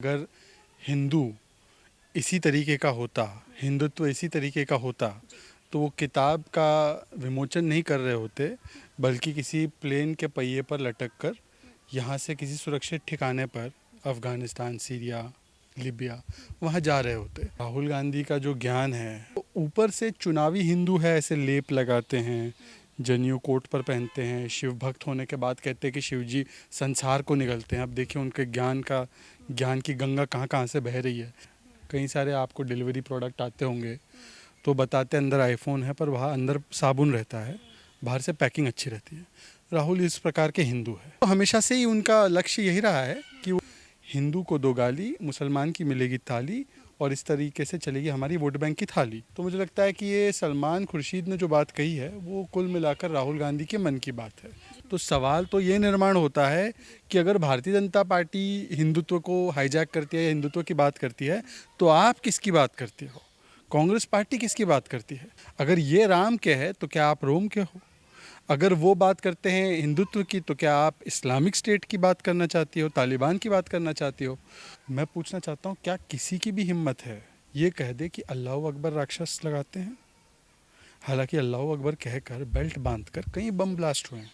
अगर हिंदू इसी तरीके का होता, हिंदुत्व इसी तरीके का होता, तो वो किताब का विमोचन नहीं कर रहे होते, बल्कि किसी प्लेन के पहिए पर लटक कर यहाँ से किसी सुरक्षित ठिकाने पर अफ़गानिस्तान, सीरिया, लिबिया वहाँ जा रहे होते। राहुल गांधी का जो ज्ञान है, वो ऊपर से चुनावी हिंदू है ऐसे लेप लगाते हैं, जनेऊ कोट पर पहनते हैं, शिव भक्त होने के बाद कहते हैं कि शिव जी संसार को निगलते हैं। अब देखिए उनके ज्ञान की गंगा कहाँ कहाँ से बह रही है। कई सारे आपको डिलीवरी प्रोडक्ट आते होंगे तो बताते हैं अंदर आईफोन है, पर वहाँ अंदर साबुन रहता है, बाहर से पैकिंग अच्छी रहती है। राहुल इस प्रकार के हिंदू है। तो हमेशा से ही उनका लक्ष्य यही रहा है कि वो हिंदू को दो गाली, मुसलमान की मिलेगी ताली, और इस तरीके से चलेगी हमारी वोट बैंक की थाली। तो मुझे लगता है कि ये सलमान खुर्शीद ने जो बात कही है वो कुल मिलाकर राहुल गांधी के मन की बात है। तो सवाल तो ये निर्माण होता है कि अगर भारतीय जनता पार्टी हिंदुत्व को हाईजैक करती है या हिंदुत्व की बात करती है, तो आप किसकी बात करते हो? कांग्रेस पार्टी किसकी बात करती है? अगर ये राम के है तो क्या आप रोम के हो? अगर वो बात करते हैं हिंदुत्व की, तो क्या आप इस्लामिक स्टेट की बात करना चाहती हो, तालिबान की बात करना चाहती हो? मैं पूछना चाहता हूँ, क्या किसी की भी हिम्मत है ये कह दे कि अल्लाह अकबर राक्षस लगाते हैं? हालांकि अल्लाह अकबर कहकर बेल्ट बांधकर कई बम ब्लास्ट हुए हैं,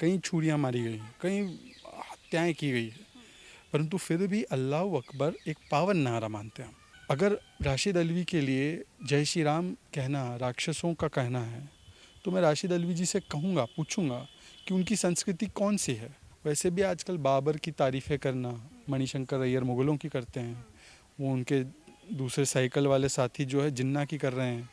कई छुरियाँ मारी गई हैं, कई हत्याएं की गई है, परंतु फिर भी अल्लाह अकबर एक पावन नारा मानते हैं हम। अगर राशिद अल्वी के लिए जय श्री राम कहना राक्षसों का कहना है, तो मैं राशिद अल्वी जी से कहूँगा, पूछूंगा कि उनकी संस्कृति कौन सी है। वैसे भी आजकल बाबर की तारीफ़ें करना, मणिशंकर अय्यर मुग़लों की करते हैं, वो उनके दूसरे साइकिल वाले साथी जो है जिन्ना की कर रहे हैं।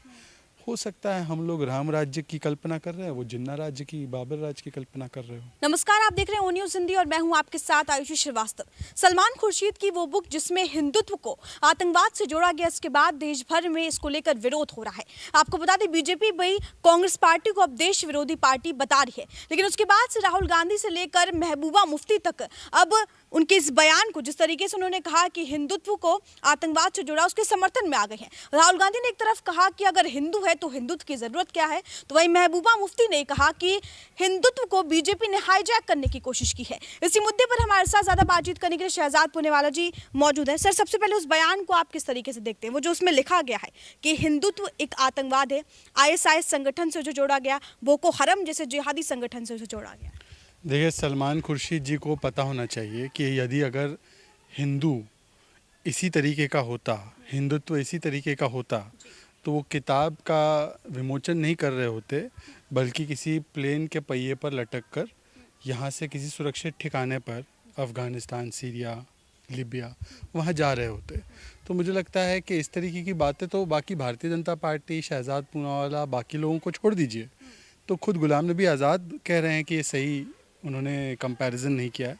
हो सकता है हम लोग राम राज्य की कल्पना कर रहे हैं, वो जिन्ना राज्य की, बाबर राज्य की कल्पना कर रहे हो। नमस्कार, आप देख रहे हैं ओ न्यूज़ हिंदी और मैं हूं आपके साथ आयुषी श्रीवास्तव। सलमान खुर्शीद की वो बुक जिसमें हिंदुत्व को आतंकवाद से जोड़ा गया, इसके बाद देश भर में इसको लेकर विरोध हो रहा है। आपको बता दें, बीजेपी भी कांग्रेस पार्टी को अब देश विरोधी पार्टी बता रही है, लेकिन उसके बाद से राहुल गांधी से लेकर महबूबा मुफ्ती तक अब उनके इस बयान को, जिस तरीके से उन्होंने कहा कि हिंदुत्व को आतंकवाद से जुड़ा, उसके समर्थन में आ गए हैं। राहुल गांधी ने एक तरफ कहा कि अगर हिंदू है तो हिंदुत्व की जरूरत क्या है, तो वहीं महबूबा मुफ्ती ने कहा कि हिंदुत्व को बीजेपी ने हाईजैक करने की कोशिश की है। इसी मुद्दे पर हमारे साथ ज्यादा बातचीत करने के लिए शहजाद पुनेवाला जी मौजूद है। सर, सबसे पहले उस बयान को आप किस तरीके से देखते हैं, वो जो उसमें लिखा गया है कि हिंदुत्व एक आतंकवाद है, आईएसआईएस संगठन से जो जोड़ा गया, बोको हरम जैसे जिहादी संगठन से जो जोड़ा गया? देखिए, सलमान खुर्शीद जी को पता होना चाहिए कि यदि अगर हिंदू इसी तरीके का होता, हिंदुत्व इसी तरीके का होता, तो वो किताब का विमोचन नहीं कर रहे होते, बल्कि किसी प्लेन के पहिए पर लटक कर यहाँ से किसी सुरक्षित ठिकाने पर अफ़गानिस्तान, सीरिया, लिबिया वहाँ जा रहे होते। तो मुझे लगता है कि इस तरीके की बातें तो बाकी भारतीय जनता पार्टी, शहजाद पूनावाला, बाकी लोगों को छोड़ दीजिए, तो खुद गुलाम नबी आज़ाद कह रहे हैं कि ये सही उन्होंने कंपैरिजन नहीं किया है,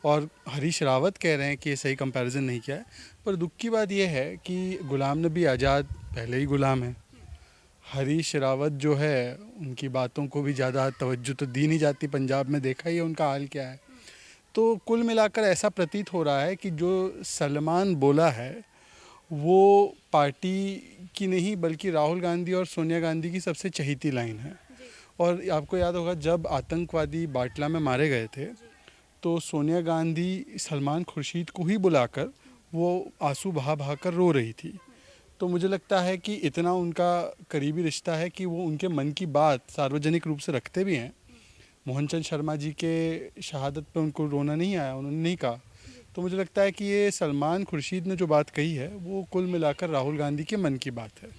और हरीश रावत कह रहे हैं कि ये सही कंपैरिजन नहीं किया है। पर दुख की बात यह है कि गुलाम नबी आज़ाद पहले ही गुलाम है। हरीश रावत जो है, उनकी बातों को भी ज़्यादा तवज्जो तो दी नहीं जाती। पंजाब में देखा ही है उनका हाल क्या है। तो कुल मिलाकर ऐसा प्रतीत हो रहा है कि जो सलमान बोला है वो पार्टी की नहीं, बल्कि राहुल गांधी और सोनिया गांधी की सबसे चहीती लाइन है। और आपको याद होगा, जब आतंकवादी बाटला में मारे गए थे, तो सोनिया गांधी सलमान खुर्शीद को ही बुलाकर वो आंसू बहा बहा कर रो रही थी। तो मुझे लगता है कि इतना उनका करीबी रिश्ता है कि वो उनके मन की बात सार्वजनिक रूप से रखते भी हैं। मोहनचंद शर्मा जी के शहादत पे उनको रोना नहीं आया, उन्होंने नहीं कहा। तो मुझे लगता है कि ये सलमान खुर्शीद ने जो बात कही है वो कुल मिलाकर राहुल गांधी के मन की बात है।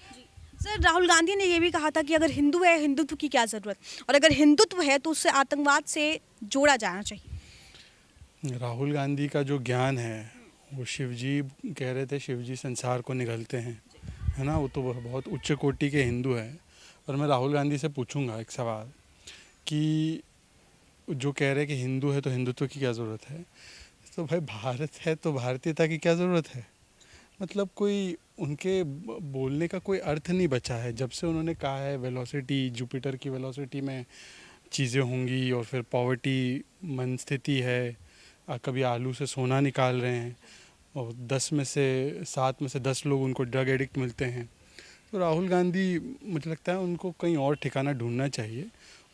सर, राहुल गांधी ने यह भी कहा था कि अगर हिंदू है, हिंदुत्व की क्या जरूरत, और अगर हिंदुत्व है तो उससे आतंकवाद से जोड़ा जाना चाहिए। राहुल गांधी का जो ज्ञान है, वो शिवजी कह रहे थे, शिवजी संसार को निगलते हैं, है ना। वो तो बहुत उच्च कोटि के हिंदू हैं। और मैं राहुल गांधी से पूछूंगा एक सवाल कि जो कह रहे हैं कि हिंदू है तो हिंदुत्व की क्या ज़रूरत है, तो भाई भारत है तो भारतीयता की क्या ज़रूरत है? मतलब कोई उनके बोलने का कोई अर्थ नहीं बचा है। जब से उन्होंने कहा है वेलोसिटी, जुपिटर की वेलोसिटी में चीज़ें होंगी, और फिर पॉवर्टी मन स्थिति है, कभी आलू से सोना निकाल रहे हैं, और 10 में से 7 में से 10 लोग उनको ड्रग एडिक्ट मिलते हैं। तो राहुल गांधी, मुझे लगता है उनको कहीं और ठिकाना ढूंढना चाहिए,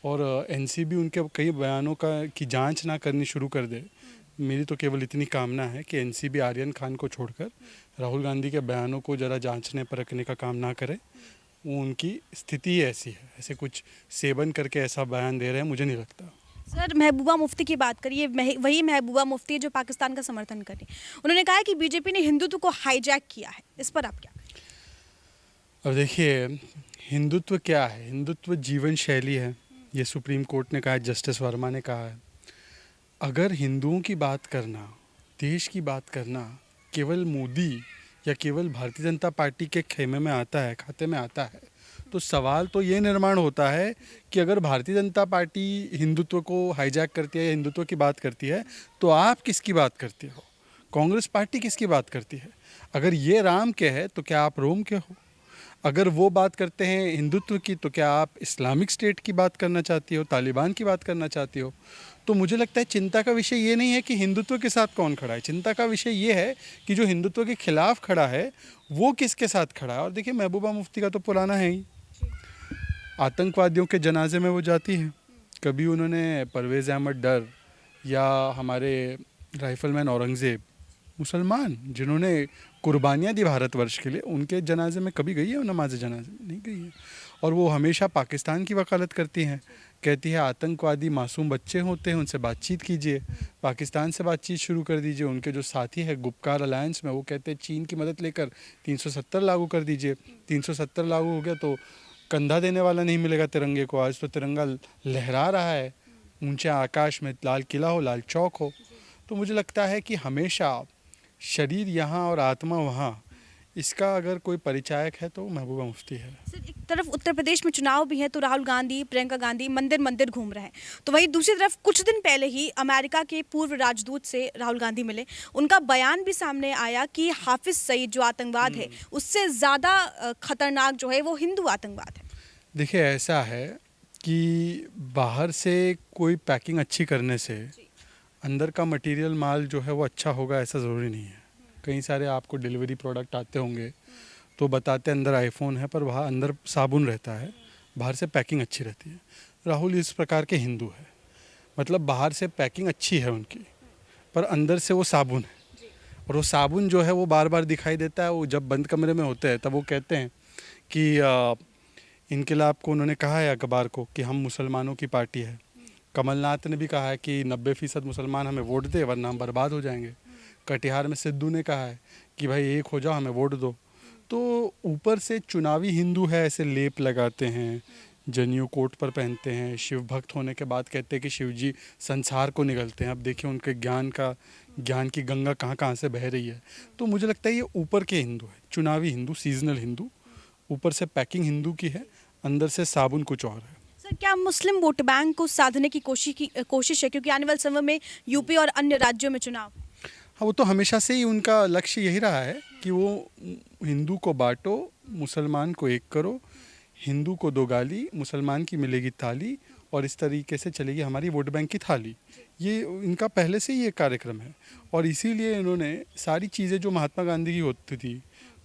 और एनसीबी उनके कई बयानों की जांच ना करनी शुरू कर दे, मेरी तो केवल इतनी कामना है कि एनसीबी आर्यन खान को छोड़कर राहुल गांधी के बयानों को ज़रा जांचने परखने का काम ना करे। वो उनकी स्थिति ही ऐसी है, ऐसे कुछ सेवन करके ऐसा बयान दे रहे हैं, मुझे नहीं लगता। सर, महबूबा मुफ्ती की बात करिए, वही महबूबा मुफ्ती है जो पाकिस्तान का समर्थन कर रही है। उन्होंने कहा है कि बीजेपी ने हिंदुत्व को हाईजैक किया है, इस पर आप क्या कहें? अब देखिए, हिंदुत्व क्या है? हिंदुत्व जीवन शैली है, ये सुप्रीम कोर्ट ने कहा है, जस्टिस वर्मा ने कहा है। अगर हिंदुओं की बात करना, देश की बात करना केवल मोदी या केवल भारतीय जनता पार्टी के खेमे में आता है, खाते में आता है, तो सवाल तो ये निर्माण होता है कि अगर भारतीय जनता पार्टी हिंदुत्व को हाईजैक करती है या हिंदुत्व की बात करती है, तो आप किसकी बात करते हो? कांग्रेस पार्टी किसकी बात करती है? अगर ये राम के है तो क्या आप रोम के हो? अगर वो बात करते हैं हिंदुत्व की, तो क्या आप इस्लामिक स्टेट की बात करना चाहती हो, तालिबान की बात करना चाहती हो? तो मुझे लगता है चिंता का विषय ये नहीं है कि हिंदुत्व के साथ कौन खड़ा है, चिंता का विषय ये है कि जो हिंदुत्व के खिलाफ खड़ा है वो किसके साथ खड़ा है। और देखिए, महबूबा मुफ्ती का तो पुराना है ही, आतंकवादियों के जनाजे में वो जाती है। कभी उन्होंने परवेज़ अहमद डर या हमारे राइफलमैन औरंगज़ेब, मुसलमान जिन्होंने कुर्बानियाँ दी भारतवर्ष के लिए, उनके जनाजे में कभी गई है? वो नमाज जनाजे में नहीं गई है। और वो हमेशा पाकिस्तान की वकालत करती हैं, कहती है आतंकवादी मासूम बच्चे होते हैं, उनसे बातचीत कीजिए, पाकिस्तान से बातचीत शुरू कर दीजिए। उनके जो साथी है गुपकार अलायंस में, वो कहते हैं चीन की मदद लेकर 370 लागू कर दीजिए। 370 लागू हो गया तो कंधा देने वाला नहीं मिलेगा तिरंगे को। आज तो तिरंगा लहरा रहा है ऊंचे आकाश में, लाल किला हो, लाल चौक हो। तो मुझे लगता है कि हमेशा शरीर यहाँ और आत्मा वहाँ, इसका अगर कोई परिचायक है तो महबूबा मुफ्ती है। सर, एक तरफ उत्तर प्रदेश में चुनाव भी है तो राहुल गांधी, प्रियंका गांधी मंदिर मंदिर घूम रहे हैं, तो वहीं दूसरी तरफ कुछ दिन पहले ही अमेरिका के पूर्व राजदूत से राहुल गांधी मिले। उनका बयान भी सामने आया कि हाफिज सईद जो आतंकवाद है उससे ज़्यादा खतरनाक जो है वो हिंदू आतंकवाद है। देखिए, ऐसा है कि बाहर से कोई पैकिंग अच्छी करने से अंदर का मटेरियल माल जो है वो अच्छा होगा ऐसा ज़रूरी नहीं है। कई सारे आपको डिलीवरी प्रोडक्ट आते होंगे तो बताते अंदर आईफोन है, पर वहाँ अंदर साबुन रहता है, बाहर से पैकिंग अच्छी रहती है। राहुल इस प्रकार के हिंदू है, मतलब बाहर से पैकिंग अच्छी है उनकी, पर अंदर से वो साबुन है। और वो साबुन जो है वो बार बार दिखाई देता है। वो जब बंद कमरे में होते हैं तब वो कहते हैं कि इनकलाब को उन्होंने कहा है अखबार को कि हम मुसलमानों की पार्टी है। कमलनाथ ने भी कहा है कि 90% मुसलमान हमें वोट दे वरना हम बर्बाद हो जाएंगे। कटिहार में सिद्धू ने कहा है कि भाई एक हो जाओ, हमें वोट दो। तो ऊपर से चुनावी हिंदू है, ऐसे लेप लगाते हैं, जनेऊ कोट पर पहनते हैं, शिव भक्त होने के बाद कहते हैं कि शिव जी संसार को निगलते हैं। अब देखिए उनके ज्ञान की गंगा कहाँ कहाँ से बह रही है। तो मुझे लगता है ये ऊपर के हिंदू है, चुनावी हिंदू, सीजनल हिंदू। ऊपर से पैकिंग हिंदू की है, अंदर से साबुन कुछ और है। सर, क्या मुस्लिम वोट बैंक को साधने की कोशिश है, क्योंकि आने वाले समय में यूपी और अन्य राज्यों में चुनाव? हाँ, वो तो हमेशा से ही उनका लक्ष्य यही रहा है कि वो हिंदू को बांटो, मुसलमान को एक करो, हिंदू को दो गाली, मुसलमान की मिलेगी थाली, और इस तरीके से चलेगी हमारी वोट बैंक की थाली। ये इनका पहले से ही ये कार्यक्रम है। और इसीलिए इन्होंने सारी चीज़ें जो महात्मा गांधी की होती थी,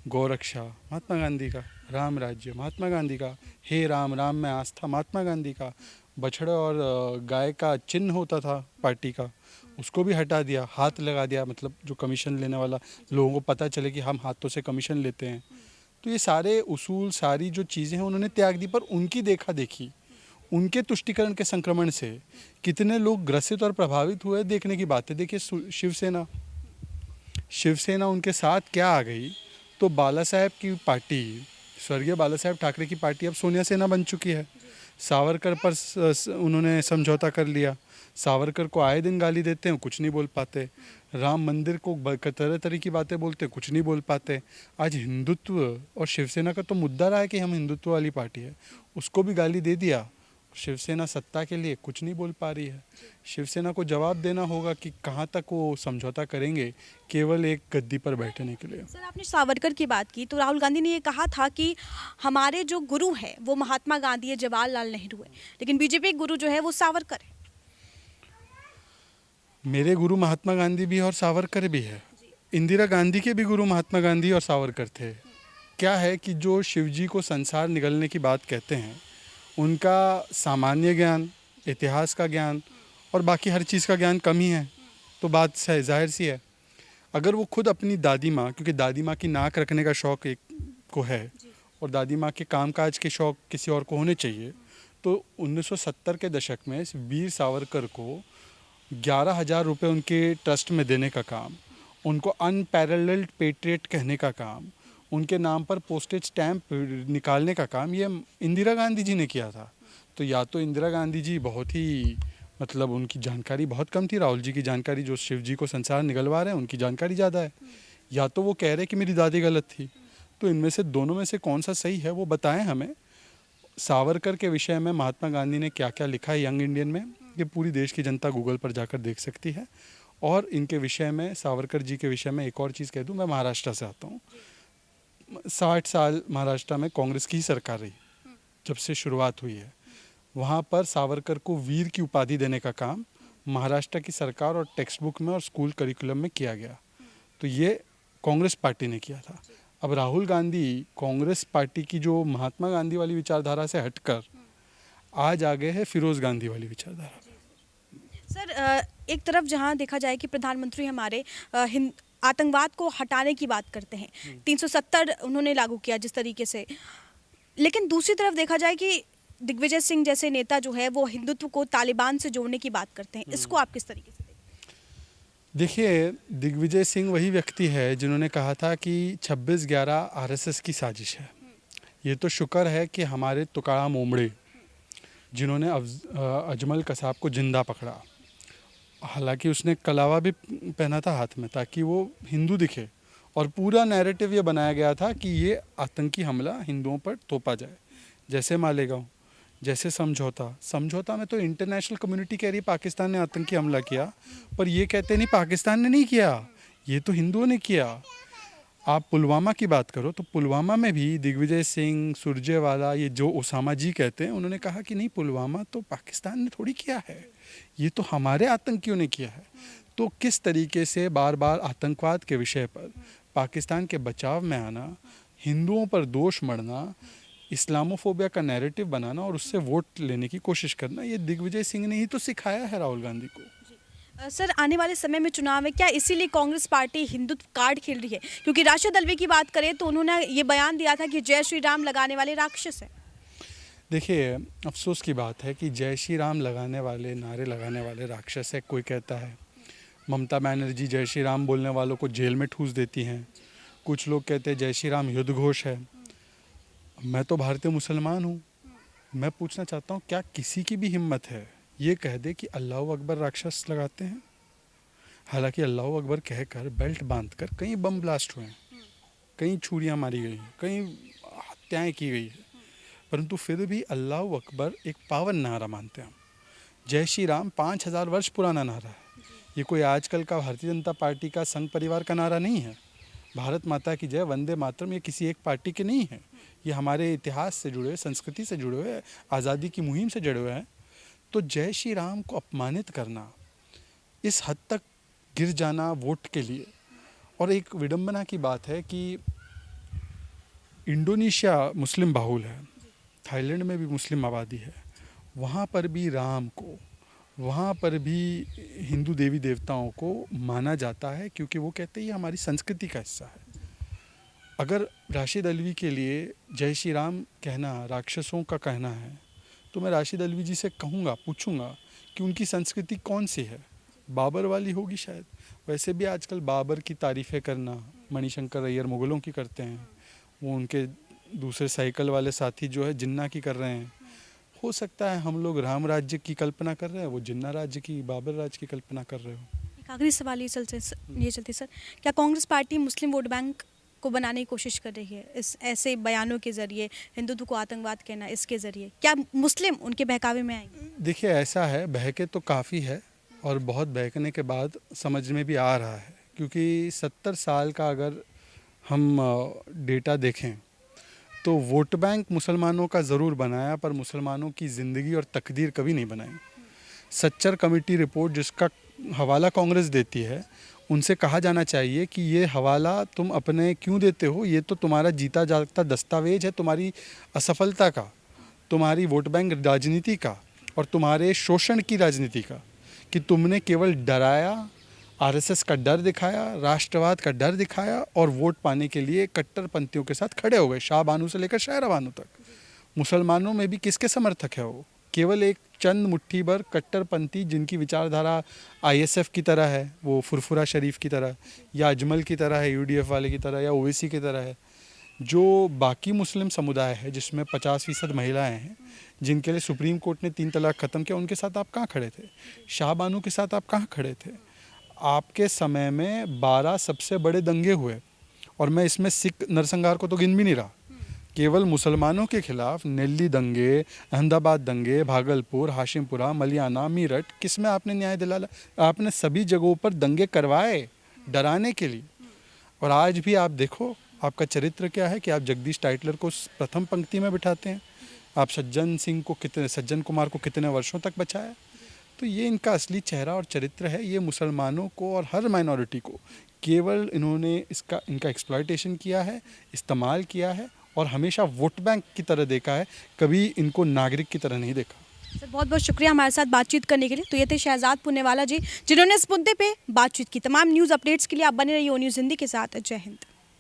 गौरक्षा महात्मा गांधी का, राम राज्य महात्मा गांधी का, हे राम राम में आस्था महात्मा गांधी का, बछड़ा और गाय का चिन्ह होता था पार्टी का, उसको भी हटा दिया, हाथ लगा दिया, मतलब जो कमीशन लेने वाला, लोगों को पता चले कि हम हाथों से कमीशन लेते हैं। तो ये सारे उसूल, सारी जो चीज़ें हैं उन्होंने त्याग दी। पर उनकी देखा देखी, उनके तुष्टिकरण के संक्रमण से कितने लोग ग्रसित और प्रभावित हुए, देखने की बात है। देखिए शिवसेना उनके साथ क्या आ गई, तो बाला साहेब की पार्टी, स्वर्गीय बाला साहेब ठाकरे की पार्टी अब सोनिया सेना बन चुकी है। सावरकर पर उन्होंने समझौता कर लिया। सावरकर को आए दिन गाली देते हैं, कुछ नहीं बोल पाते। राम मंदिर को तरह तरह की बातें बोलते, कुछ नहीं बोल पाते। आज हिंदुत्व और शिवसेना का तो मुद्दा रहा है कि हम हिंदुत्व वाली पार्टी है, उसको भी गाली दे दिया। शिवसेना सत्ता के लिए कुछ नहीं बोल पा रही है। शिवसेना को जवाब देना होगा कि कहाँ तक वो समझौता करेंगे केवल एक गद्दी पर बैठने के लिए। सर, आपने सावरकर की बात की, तो राहुल गांधी ने ये कहा था कि हमारे जो गुरु है वो महात्मा गांधी है, जवाहरलाल नेहरू है, लेकिन बीजेपी गुरु जो है वो सावरकर है। मेरे गुरु महात्मा गांधी भी और सावरकर भी है। इंदिरा गांधी के भी गुरु महात्मा गांधी और सावरकर थे। क्या है कि जो शिवजी को संसार निगलने की बात कहते हैं, उनका सामान्य ज्ञान, इतिहास का ज्ञान और बाकी हर चीज़ का ज्ञान कम ही है। तो बात जाहिर सी है। अगर वो खुद अपनी दादी माँ, क्योंकि दादी माँ की नाक रखने का शौक़ एक को है और दादी माँ के कामकाज के शौक़ किसी और को होने चाहिए, तो 1970 के दशक में वीर सावरकर को 11,000 रुपये उनके ट्रस्ट में देने का काम, उनको अनपैरेलल्ड पेट्रियट कहने का काम, उनके नाम पर पोस्टेज स्टैंप निकालने का काम ये इंदिरा गांधी जी ने किया था। तो या तो इंदिरा गांधी जी बहुत ही मतलब उनकी जानकारी बहुत कम थी, राहुल जी की जानकारी जो शिव जी को संसार निकलवा रहे हैं उनकी जानकारी ज़्यादा है, या तो वो कह रहे कि मेरी दादी गलत थी। तो इनमें से दोनों में से कौन सा सही है वो बताएं हमें। सावरकर के विषय में महात्मा गांधी ने क्या क्या लिखा है यंग इंडियन में, ये पूरी देश की जनता गूगल पर जाकर देख सकती है। और इनके विषय में, सावरकर जी के विषय में एक और चीज़ कह दूं, मैं महाराष्ट्र से आता हूँ। 60 साल महाराष्ट्र में कांग्रेस की ही सरकार रही जब से शुरुआत हुई है। वहाँ पर सावरकर को वीर की उपाधि देने का काम महाराष्ट्र की सरकार और टेक्स्ट बुक में और स्कूल करिकुलम में किया गया। तो ये कांग्रेस पार्टी ने किया था। अब राहुल गांधी कांग्रेस पार्टी की जो महात्मा गांधी वाली विचारधारा से हटकर आज आ गए हैं फिरोज गांधी वाली विचारधारा। सर, एक तरफ जहां देखा जाए कि प्रधानमंत्री हमारे आतंकवाद को हटाने की बात करते हैं, 370 उन्होंने लागू किया जिस तरीके से, लेकिन दूसरी तरफ देखा जाए कि दिग्विजय सिंह जैसे नेता जो है वो हिंदुत्व को तालिबान से जोड़ने की बात करते हैं। इसको आप किस तरीके से देखते हैं? देखिए, दिग्विजय सिंह वही व्यक्ति है जिन्होंने कहा था कि 26/11 आरएसएस की साजिश है। ये तो शुक्र है कि हमारे तुकाड़ा मोमड़े जिन्होंने अजमल कसाब को जिंदा पकड़ा, हालांकि उसने कलावा भी पहना था हाथ में ताकि वो हिंदू दिखे, और पूरा नैरेटिव ये बनाया गया था कि ये आतंकी हमला हिंदुओं पर थोपा जाए, जैसे मालेगांव, जैसे समझौता में तो इंटरनेशनल कम्युनिटी कह रही है पाकिस्तान ने आतंकी हमला किया, पर ये कहते नहीं पाकिस्तान ने नहीं किया, ये तो हिंदुओं ने किया। आप पुलवामा की बात करो तो पुलवामा में भी दिग्विजय सिंह, सुरजेवाला, ये जो ओसामा जी कहते हैं, उन्होंने कहा कि नहीं पुलवामा तो पाकिस्तान ने थोड़ी किया है, ये तो हमारे आतंकियों ने किया है। तो किस तरीके से बार बार आतंकवाद के विषय पर पाकिस्तान के बचाव में आना, हिंदुओं पर दोष मढ़ना, इस्लामोफोबिया का नैरेटिव बनाना और उससे वोट लेने की कोशिश करना, ये दिग्विजय सिंह ने ही तो सिखाया है राहुल गांधी को। सर, आने वाले समय में चुनाव है, क्या इसीलिए कांग्रेस पार्टी हिंदुत्व कार्ड खेल रही है? क्योंकि राशिद अल्वी की बात करें तो उन्होंने ये बयान दिया था कि जय श्री राम लगाने वाले राक्षस है। देखिए, अफसोस की बात है कि जय श्री राम लगाने वाले, नारे लगाने वाले राक्षस है, कोई कहता है। ममता बनर्जी जय श्री राम बोलने वालों को जेल में ठूस देती हैं। कुछ लोग कहते हैं जय श्री राम युद्ध घोष है। मैं तो भारतीय मुसलमान हूँ, मैं पूछना चाहता हूँ क्या किसी की भी हिम्मत है ये कह दे कि अल्लाह अकबर राक्षस लगाते हैं? हालांकि अल्लाह अकबर कहकर बेल्ट बांधकर कई बम ब्लास्ट हुए हैं, कई छुरियाँ मारी गई हैं, कई हत्याएं की गई है, परंतु फिर भी अल्लाह अकबर एक पावन नारा मानते हैं हम। जय श्री राम 5000 वर्ष पुराना नारा है, ये कोई आजकल का भारतीय जनता पार्टी का संघ परिवार का नारा नहीं है। भारत माता की जय, वंदे मातरम, ये किसी एक पार्टी के नहीं है, ये हमारे इतिहास से जुड़े हुए, संस्कृति से जुड़े हुए, आज़ादी की मुहिम से जुड़े हुए हैं। तो जय श्री राम को अपमानित करना, इस हद तक गिर जाना वोट के लिए, और एक विडंबना की बात है कि इंडोनेशिया मुस्लिम बाहुल है, थाईलैंड में भी मुस्लिम आबादी है, वहाँ पर भी राम को, वहाँ पर भी हिंदू देवी देवताओं को माना जाता है, क्योंकि वो कहते हैं ये हमारी संस्कृति का हिस्सा है। अगर राशिद अल्वी के लिए जय श्री राम कहना राक्षसों का कहना है, तो मैं राशिद अल्वी जी से कहूँगा, पूछूंगा कि उनकी संस्कृति कौन सी है, बाबर वाली होगी शायद। वैसे भी आजकल बाबर की तारीफ़ें करना मणिशंकर अय्यर मुग़लों की करते हैं, वो उनके दूसरे साइकिल वाले साथी जो है जिन्ना की कर रहे हैं। हो सकता है हम लोग राम राज्य की कल्पना कर रहे हैं, वो जिन्ना राज्य की, बाबर राज्य की कल्पना कर रहे हो। एक आखिरी सवाल ये चलते सर, क्या कांग्रेस पार्टी मुस्लिम वोट बैंक को बनाने की कोशिश कर रही है इस ऐसे बयानों के जरिए, हिंदुत्व को आतंकवाद कहना, इसके जरिए क्या मुस्लिम उनके बहकावे में आएंगे? देखिए, ऐसा है, बहके तो काफ़ी है और बहुत बहकने के बाद समझ में भी आ रहा है, क्योंकि 70 साल का अगर हम डेटा देखें तो वोट बैंक मुसलमानों का ज़रूर बनाया, पर मुसलमानों की ज़िंदगी और तकदीर कभी नहीं बनाई। सच्चर कमेटी रिपोर्ट जिसका हवाला कांग्रेस देती है, उनसे कहा जाना चाहिए कि ये हवाला तुम अपने क्यों देते हो, ये तो तुम्हारा जीता जागता दस्तावेज है तुम्हारी असफलता का, तुम्हारी वोट बैंक राजनीति का और तुम्हारे शोषण की राजनीति का, कि तुमने केवल डराया, आरएसएस का डर दिखाया, राष्ट्रवाद का डर दिखाया और वोट पाने के लिए कट्टरपंथियों के साथ खड़े हो गए, शाह बानो से लेकर शाहरा बानो तक। मुसलमानों में भी किसके समर्थक है वो? केवल एक चंद मुट्ठी भर कट्टरपंथी जिनकी विचारधारा आईएसएफ की तरह है, वो फुरफुरा शरीफ की तरह, या अजमल की तरह है, यूडीएफ वाले की तरह, या ओवैसी की तरह है। जो बाकी मुस्लिम समुदाय है जिसमें 50% महिलाएं हैं, जिनके लिए सुप्रीम कोर्ट ने 3 तलाक ख़त्म किया, उनके साथ आप कहाँ खड़े थे? शाह बानो के साथ आप कहाँ खड़े थे? आपके समय में 12 सबसे बड़े दंगे हुए, और मैं इसमें सिख नरसंहार को तो गिन भी नहीं रहा। केवल मुसलमानों के खिलाफ नेल्ली दंगे, अहमदाबाद दंगे, भागलपुर, हाशिमपुरा, मलियाना, मीरठ, किसमें आपने न्याय दिलाया? आपने सभी जगहों पर दंगे करवाए डराने के लिए। और आज भी आप देखो आपका चरित्र क्या है कि आप जगदीश टाइटलर को प्रथम पंक्ति में बिठाते हैं। आप सज्जन कुमार को कितने वर्षों तक बचाया? तो ये इनका असली चेहरा और चरित्र है। ये मुसलमानों को और हर माइनॉरिटी को केवल इन्होंने इनका एक्सप्लॉयटेशन किया है, इस्तेमाल किया है, और हमेशा वोट बैंक की तरह देखा है, कभी इनको नागरिक की तरह नहीं देखा। सर बहुत बहुत शुक्रिया हमारे साथ बातचीत करने के लिए। तो ये थे शहजाद पुनेवाला जी, जिन्होंने इस मुद्दे पे बातचीत की। तमाम न्यूज़ अपडेट्स के लिए आप बने रहिए ओ न्यूज़ हिंदी के साथ। जय हिंद।